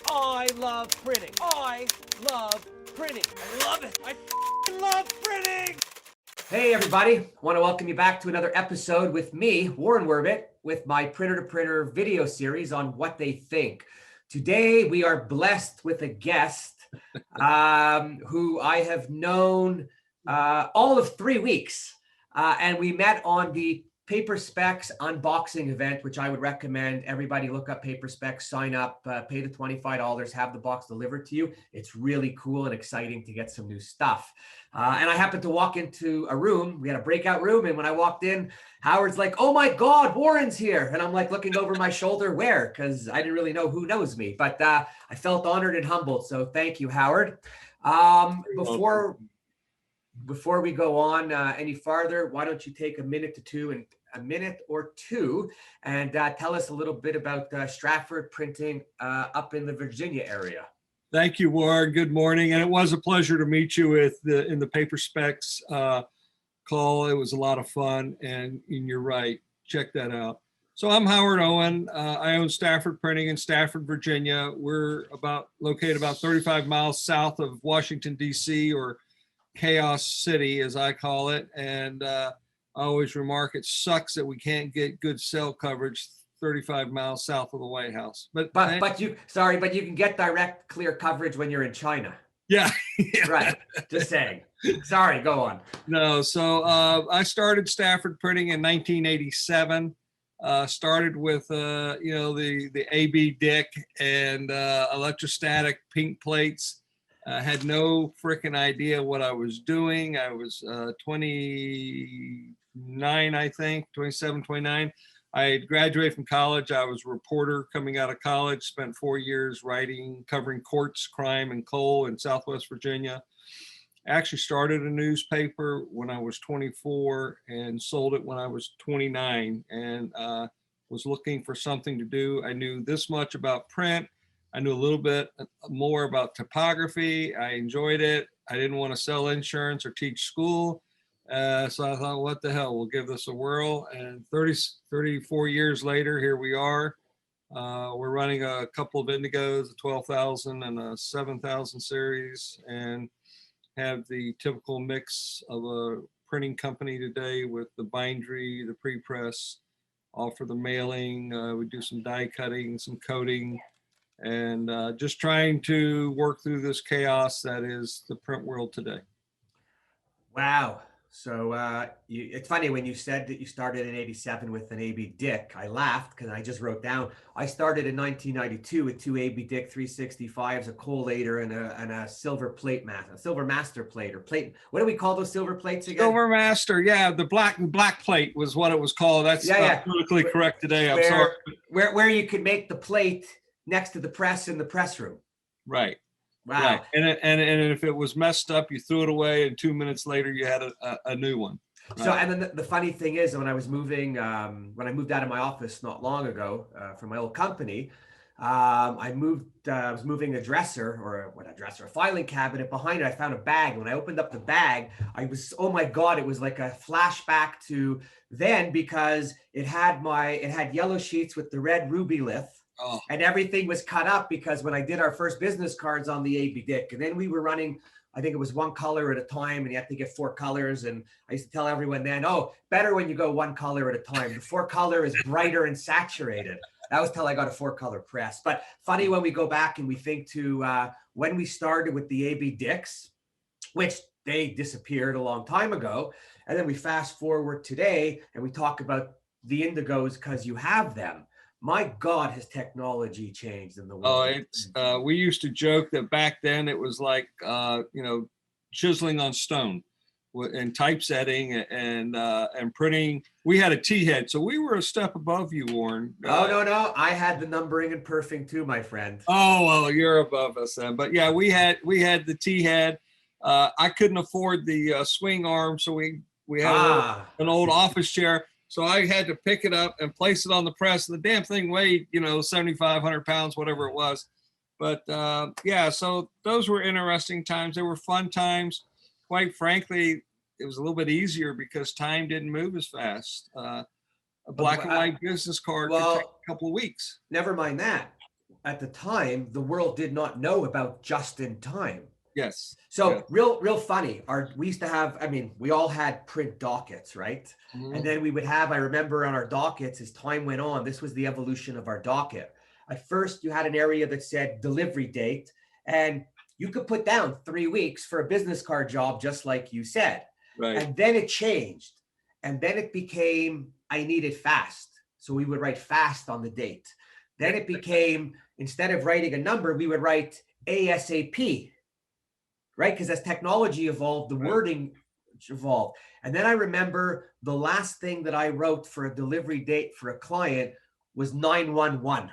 I love printing. I love printing. I love it. I love printing. Hey everybody, I want to welcome you back to another episode with me, Warren Werbitt, with my printer-to-printer video series on what they think. Today we are blessed with a guest who I have known all of 3 weeks, and we met on the Paper Specs unboxing event, which I would recommend everybody look up Paper Specs, sign up, pay the $25, have the box delivered to you. It's really cool and exciting to get some new stuff. And I happened to walk into a room. We had a breakout room, and when I walked in, Howard's like, "Oh my God, Warren's here!" And I'm like looking over my shoulder, where? Because I didn't really know who knows me, but I felt honored and humbled. So thank you, Howard. Before we go on any farther, why don't you take a minute or two and tell us a little bit about Stafford Printing up in the Virginia area. Thank you, Warren. Good morning. And it was a pleasure to meet you in the Paper Specs call. It was a lot of fun, and you're right. Check that out. So I'm Howard Owen. I own Stafford Printing in Stafford, Virginia. We're located about 35 miles south of Washington, D.C., or Chaos City, as I call it. And I always remark it sucks that we can't get good cell coverage 35 miles south of the White House. But you can get direct clear coverage when you're in China. Yeah. Right. Just saying. Sorry, go on. No, so I started Stafford Printing in 1987. Started with the A.B.Dick and electrostatic pink plates. Had no freaking idea what I was doing. I was 29, I think, 27, 29. I had graduated from college. I was a reporter coming out of college, spent 4 years covering courts, crime, and coal in Southwest Virginia. I actually started a newspaper when I was 24 and sold it when I was 29, and was looking for something to do. I knew this much about print. I knew a little bit more about typography. I enjoyed it. I didn't want to sell insurance or teach school. So I thought, what the hell, we'll give this a whirl. And 34 years later, here we are. We're running a couple of Indigos, a 12,000 and a 7,000 series, and have the typical mix of a printing company today with the bindery, the pre-press, all for the mailing. We do some die cutting, some coating, and just trying to work through this chaos that is the print world today. Wow. So it's funny when you said that you started in 87 with an A.B.Dick. I laughed because I just wrote down, I started in 1992 with two A.B.Dick 365s, a collator, and a silver plate a silver master plate or plate. What do we call those silver plates again? Silver master, yeah. The black plate was what it was called. That's politically correct today. I'm sorry. Where you could make the plate next to the press in the press room. Right. Wow. Right. And if it was messed up, you threw it away, and 2 minutes later you had a new one. Right? So, and then the funny thing is, when I was moving, when I moved out of my office not long ago from my old company, I was moving a filing cabinet. Behind it, I found a bag. When I opened up the bag, oh my God, it was like a flashback to then, because it had yellow sheets with the red ruby lith. Oh. And everything was cut up, because when I did our first business cards on the A.B.Dick, and then we were running, I think it was one color at a time, and you have to get 4 colors. And I used to tell everyone then, oh, better when you go 1 color at a time. The 4 color is brighter and saturated. That was till I got a 4 color press. But funny when we go back and we think to when we started with the A.B.Dicks, which they disappeared a long time ago. And then we fast forward today and we talk about the Indigos because you have them. My God, has technology changed in the world? Oh, we used to joke that back then it was like, chiseling on stone and typesetting and printing. We had a T-head, so we were a step above you, Warren. No. I had the numbering and perfing too, my friend. Oh, well, you're above us then. But yeah, we had the T-head. I couldn't afford the swing arm, so we had an old office chair. So I had to pick it up and place it on the press. The damn thing weighed, 7,500 pounds, whatever it was. But so those were interesting times. They were fun times. Quite frankly, it was a little bit easier because time didn't move as fast. A black and white business card could take a couple of weeks. Never mind that. at the time, the world did not know about just in time. Yes. So Yeah. real funny. We used to have, I mean, we all had print dockets, right? And then we would have, I remember on our dockets, as time went on, this was the evolution of our docket. At first, you had an area that said delivery date, and you could put down 3 weeks for a business card job, just like you said. Right. And then it changed. And then it became, I need it fast. So we would write fast on the date. Then it became, instead of writing a number, we would write ASAP, right? Because as technology evolved, the wording evolved. And then I remember the last thing that I wrote for a delivery date for a client was 911.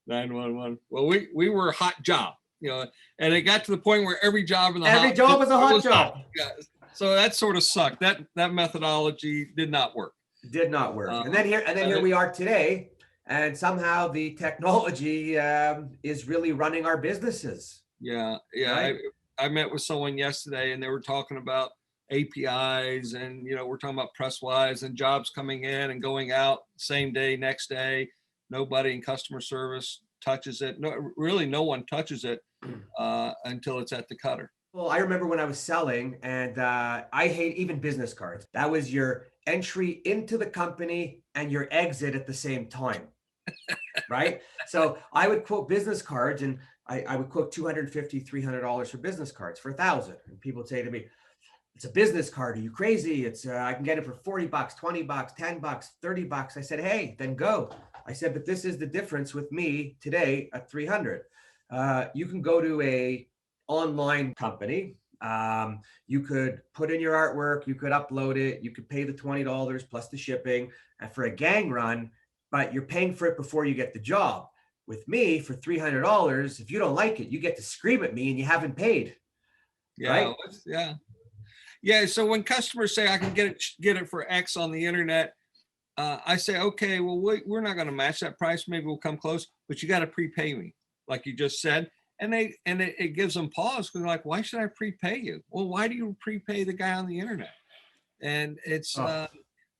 911. Well, we were a hot job, you know, and it got to the point where every job in the Every job was a hot job. Yeah. So that sort of sucked. That methodology did not work. Did not work. And then here we are today, and somehow the technology is really running our businesses. Yeah. Right? I met with someone yesterday, and they were talking about APIs, and we're talking about Presswise and jobs coming in and going out same day, next day. Nobody in customer service touches it. No, really, no one touches it until it's at the cutter. Well, I remember when I was selling, and I hate even business cards. That was your entry into the company and your exit at the same time, right? So I would quote business cards, and I would quote $250, $300 for business cards for $1,000. And people would say to me, it's a business card. Are you crazy? It's I can get it for $40, $20, $10, $30. I said, hey, then go. I said, but this is the difference with me today at 300. You can go to a online company. You could put in your artwork, you could upload it, you could pay the $20 plus the shipping and for a gang run, but you're paying for it before you get the job. With me, for $300, if you don't like it, you get to scream at me and you haven't paid. Yeah, right? Yeah. So when customers say I can get it for X on the internet, I say, okay, well, we're not going to match that price. Maybe we'll come close, but you got to prepay me, like you just said. And it gives them pause because they're like, why should I prepay you? Well, why do you prepay the guy on the internet? And it's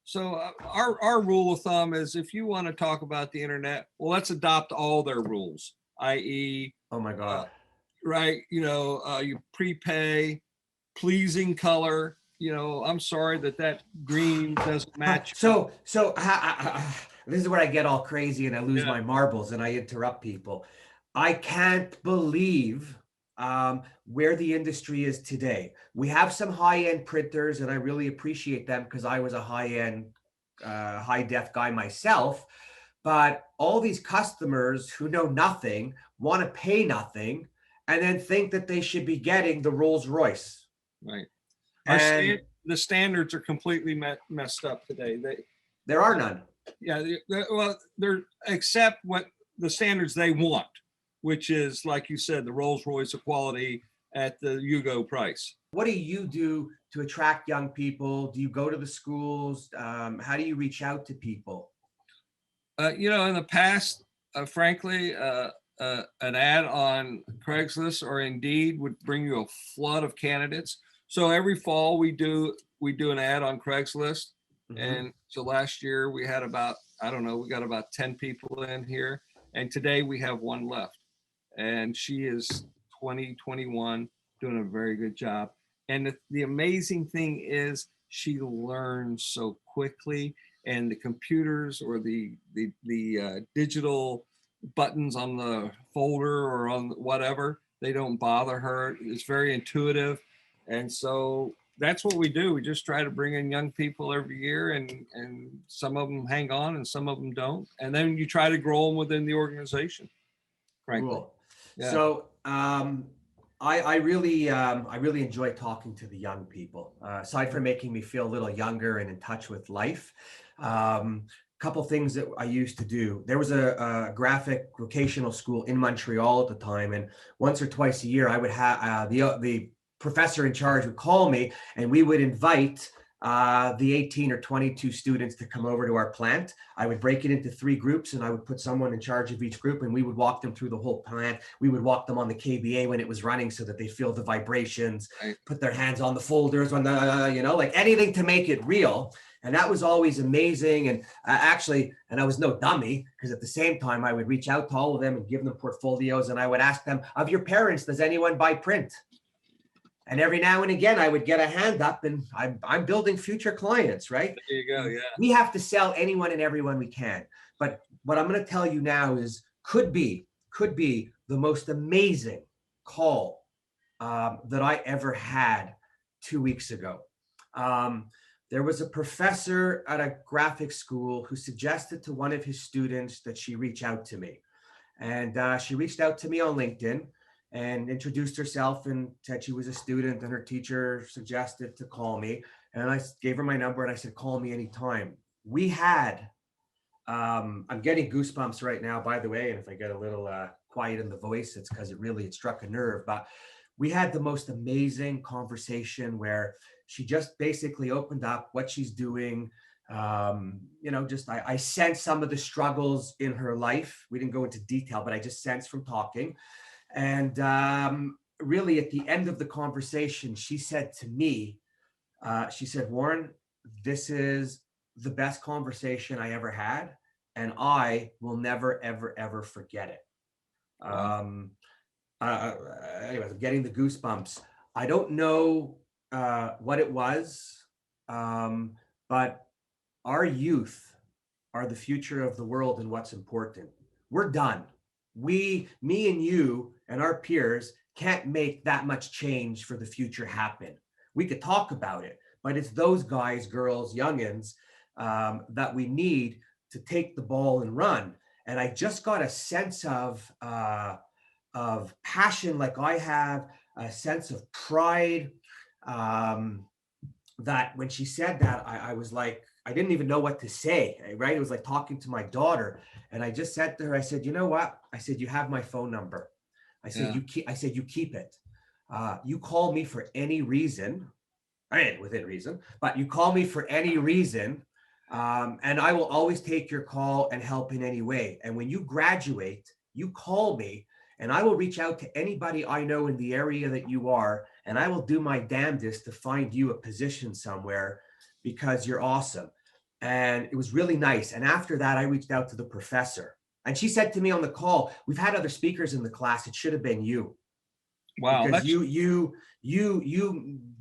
so our rule of thumb is if you want to talk about the internet, well, let's adopt all their rules, i.e. Oh my God. Right. You prepay, pleasing color. I'm sorry that green doesn't match. So this is where I get all crazy and I lose my marbles and I interrupt people. I can't believe where the industry is today. We have some high-end printers, and I really appreciate them because I was a high-end, high-def guy myself. But all these customers who know nothing, want to pay nothing, and then think that they should be getting the Rolls Royce. Right. The standards are completely messed up today. There are none. Yeah. They're except what the standards they want, which is, like you said, the Rolls Royce of quality at the Hugo price. What do you do to attract young people? Do you go to the schools? How do you reach out to people? In the past, frankly, an ad on Craigslist or Indeed would bring you a flood of candidates. So every fall we do an ad on Craigslist. Mm-hmm. And so last year we had we got about 10 people in here. And today we have one left. And she is 21, doing a very good job. And the amazing thing is she learns so quickly, and the computers or the digital buttons on the folder or on whatever, they don't bother her. It's very intuitive. And so that's what we do. We just try to bring in young people every year, and some of them hang on and some of them don't. And then you try to grow them within the organization. Frankly. Cool. Yeah. So I really enjoy talking to the young people. Aside from making me feel a little younger and in touch with life, couple things that I used to do. There was a graphic vocational school in Montreal at the time, and once or twice a year, I would have the professor in charge would call me, and we would invite the 18 or 22 students to come over to our plant. I would break it into 3 groups, and I would put someone in charge of each group, and we would walk them through the whole plant. We would walk them on the KBA when it was running so that they feel the vibrations, put their hands on the folders, when like anything to make it real. And that was always amazing. And and I was no dummy, because at the same time, I would reach out to all of them and give them portfolios. And I would ask them, of your parents, does anyone buy print? And every now and again, I would get a hand up, and I'm building future clients, right? There you go. Yeah. We have to sell anyone and everyone we can. But what I'm going to tell you now is could be the most amazing call that I ever had 2 weeks ago. There was a professor at a graphic school who suggested to one of his students that she reach out to me. And she reached out to me on LinkedIn and introduced herself and said she was a student, and her teacher suggested to call me. And I gave her my number and I said, call me anytime. We had, I'm getting goosebumps right now, by the way. And if I get a little quiet in the voice, it's because it struck a nerve. But we had the most amazing conversation where she just basically opened up what she's doing. I sensed some of the struggles in her life. We didn't go into detail, but I just sensed from talking. And really at the end of the conversation, she said to me, she said, Warren, this is the best conversation I ever had, and I will never, ever, ever forget it. Wow. Anyways, I'm getting the goosebumps. I don't know what it was, but our youth are the future of the world and what's important. We're done. Me and you and our peers can't make that much change for the future happen. We could talk about it, but it's those guys, girls, youngins that we need to take the ball and run. And I just got a sense of passion, like I have, a sense of pride, that when she said that, I was like, I didn't even know what to say, right? It was like talking to my daughter. And I just said to her, I said, you know what? I said, you have my phone number. I said, you keep it. You call me for any reason, within reason, but you call me for any reason. And I will always take your call and help in any way. And when you graduate, you call me and I will reach out to anybody I know in the area that you are. And I will do my damnedest to find you a position somewhere, because you're awesome. And it was really nice. And after that, I reached out to the professor, and she said to me on the call, we've had other speakers in the class. It should have been you. Wow. Because you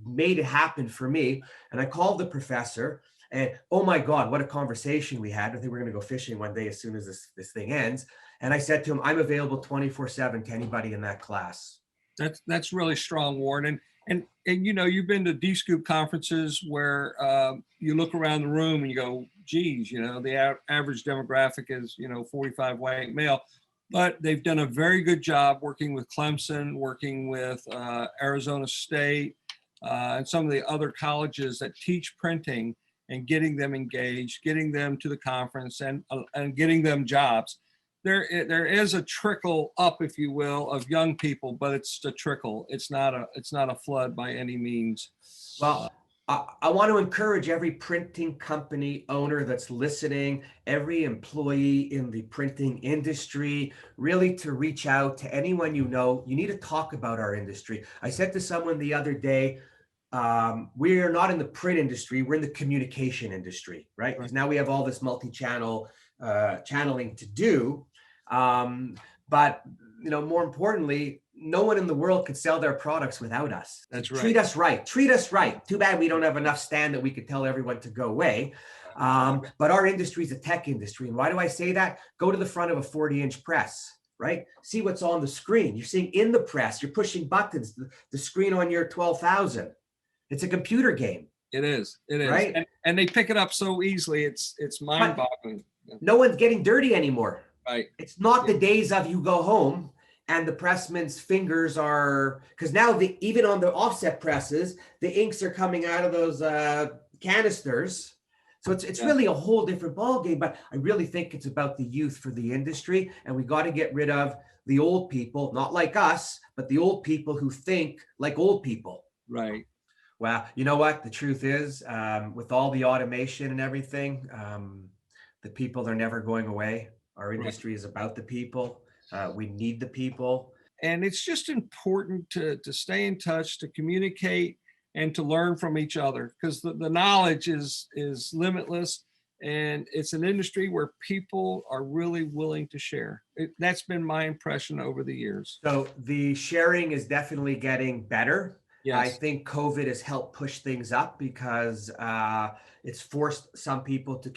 made it happen for me. And I called the professor, and oh my God, what a conversation we had. I think we're going to go fishing one day as soon as this thing ends. And I said to him, I'm available 24/7 to anybody in that class. That's really strong, Warren. And you know, you've been to D-Scoop conferences where you look around the room and you go, geez, you know, the average demographic is, 45 white male. But they've done a very good job working with Clemson, working with Arizona State, and some of the other colleges that teach printing, and getting them engaged, getting them to the conference, and getting them jobs. There is a trickle up, if you will, of young people, but it's a trickle. It's not a flood by any means. Well, I want to encourage every printing company owner that's listening, every employee in the printing industry, really to reach out to anyone you know. You need to talk about our industry. I said to someone the other day, we are not in the print industry, we're in the communication industry, right? Because now we have all this multi-channel channeling to do. But more importantly, no one in the world could sell their products without us. That's right. Treat us right. Treat us right. Too bad we don't have enough stand that we could tell everyone to go away. But our industry is a tech industry. And why do I say that? Go to the front of a 40-inch press, right? See what's on the screen. You're seeing in the press, you're pushing buttons, the screen on your 12,000. It's a computer game. It is. It is. Right? And they pick it up so easily. It's mind-boggling. No one's getting dirty anymore. Right. It's not the days of you go home and the pressman's fingers are, because now even on the offset presses, the inks are coming out of those canisters. So it's really a whole different ballgame. But I really think it's about the youth for the industry, and we got to get rid of the old people, not like us, but the old people who think like old people. Right. Well, you know what? The truth is, with all the automation and everything, the people are never going away. Our industry is about the people. We need the people. And it's just important to stay in touch, to communicate, and to learn from each other, because the knowledge is limitless, and it's an industry where people are really willing to share. That's been my impression over the years. So the sharing is definitely getting better. I Yes. think COVID has helped push things up because it's forced some people to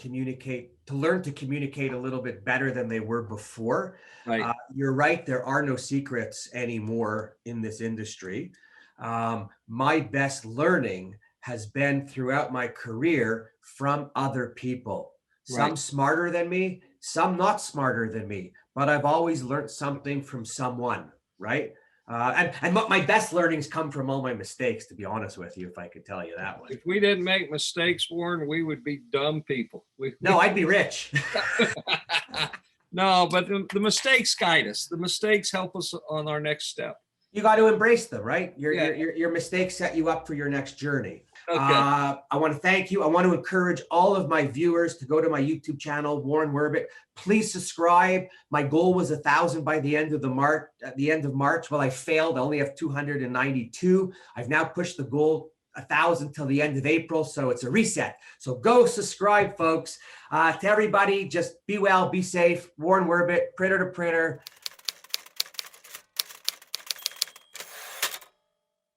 learn to communicate a little bit better than they were before. Right. You're right, there are no secrets anymore in this industry. My best learning has been throughout my career from other people. Some Right. smarter than me, some not smarter than me, but I've always learned something from someone, right? And my best learnings come from all my mistakes, to be honest with you, if I could tell you that one. If we didn't make mistakes, Warren, we would be dumb people. No, I'd be rich. No, but the mistakes guide us. The mistakes help us on our next step. You got to embrace them, right? Yeah. Your mistakes set you up for your next journey. Okay. I want to thank you. I want to encourage all of my viewers to go to my YouTube channel, Warren Werbitt. Please subscribe. My goal was 1,000 by the end of March. Well, I failed. I only have 292. I've now pushed the goal 1,000 till the end of April, so it's a reset. So go subscribe, folks. To everybody, just be well, be safe. Warren Werbitt, printer to printer.